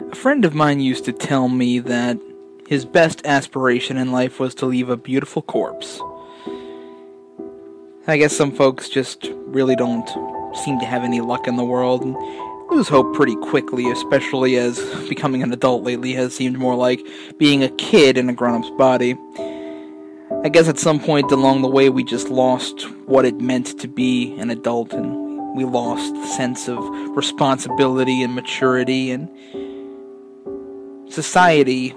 A friend of mine used to tell me that his best aspiration in life was to leave a beautiful corpse. I guess some folks just really don't seem to have any luck in the world and lose hope pretty quickly, especially as becoming an adult lately has seemed more like being a kid in a grown-up's body. I guess at some point along the way we just lost what it meant to be an adult, and we lost the sense of responsibility and maturity, and society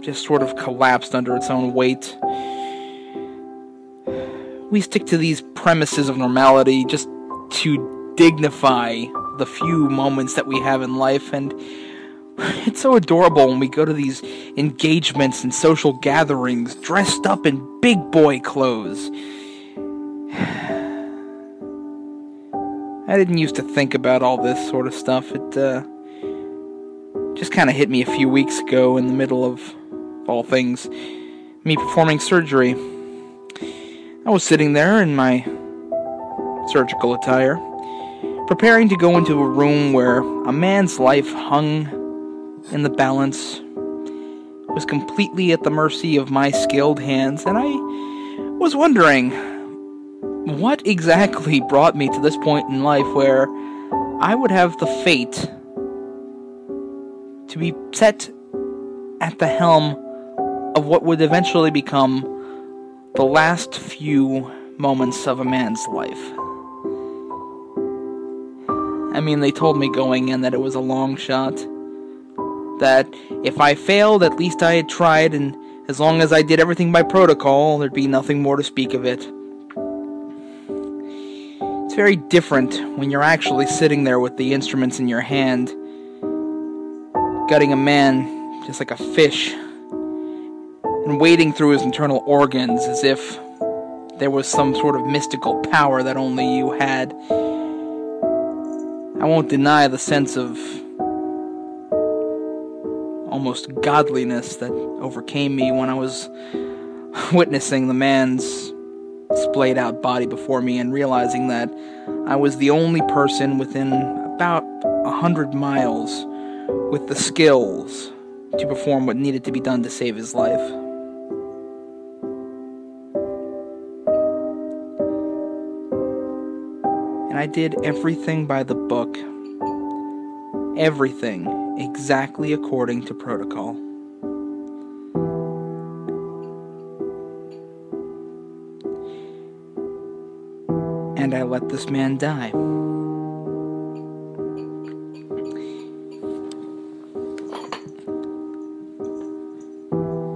just sort of collapsed under its own weight. We stick to these premises of normality just to dignify the few moments that we have in life, and it's so adorable when we go to these engagements and social gatherings dressed up in big boy clothes. I didn't used to think about all this sort of stuff. It just kind of hit me a few weeks ago in the middle of all things, me performing surgery. I was sitting there in my surgical attire, preparing to go into a room where a man's life hung in the balance, was completely at the mercy of my skilled hands, and I was wondering what exactly brought me to this point in life where I would have the fate to be set at the helm of what would eventually become the last few moments of a man's life. I mean, they told me going in that it was a long shot, that if I failed, at least I had tried, and as long as I did everything by protocol, there'd be nothing more to speak of it. It's very different when you're actually sitting there with the instruments in your hand, gutting a man just like a fish, and wading through his internal organs as if there was some sort of mystical power that only you had. I won't deny the sense of almost godliness that overcame me when I was witnessing the man's splayed out body before me and realizing that I was the only person within about 100 miles with the skills to perform what needed to be done to save his life. And I did everything by the book. Everything exactly according to protocol. And I let this man die.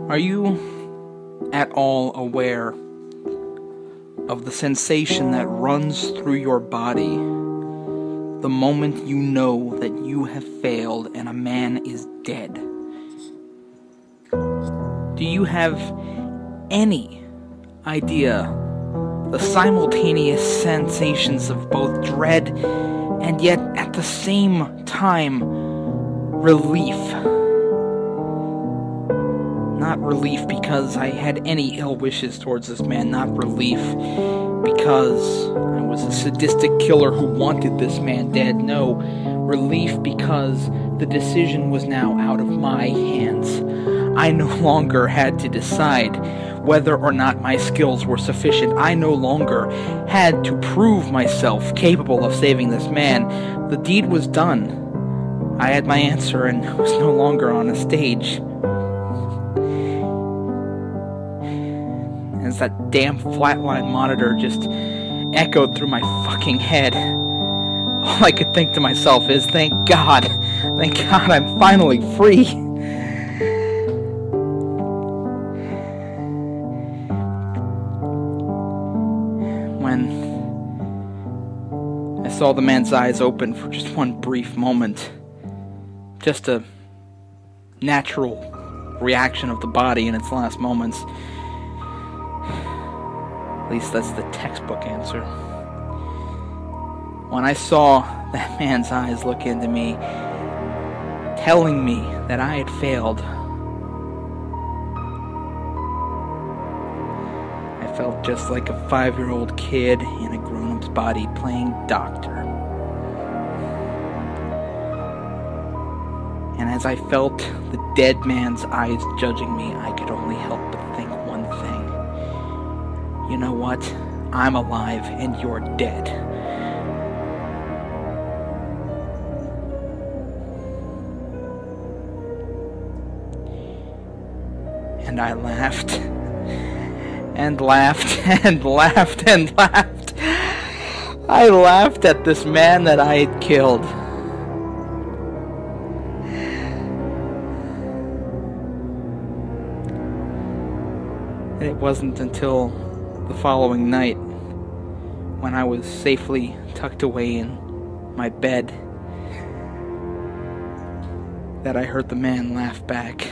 Are you at all aware of the sensation that runs through your body the moment you know that you have failed and a man is dead? Do you have any idea the simultaneous sensations of both dread and yet at the same time relief? Not relief because I had any ill wishes towards this man, not relief because I was a sadistic killer who wanted this man dead. No, relief because the decision was now out of my hands. I no longer had to decide whether or not my skills were sufficient. I no longer had to prove myself capable of saving this man. The deed was done. I had my answer and was no longer on a stage. As that damn flatline monitor just echoed through my fucking head, all I could think to myself is, thank God, I'm finally free. When I saw the man's eyes open for just one brief moment, just a natural reaction of the body in its last moments. At least that's the textbook answer. When I saw that man's eyes look into me, telling me that I had failed, I felt just like a 5-year-old kid in a grown-up's body playing doctor. And as I felt the dead man's eyes judging me, I could only help but think one thing. You know what? I'm alive and you're dead. And I laughed, and laughed, and laughed, and laughed. I laughed at this man that I had killed. And it wasn't until the following night, when I was safely tucked away in my bed, that I heard the man laugh back.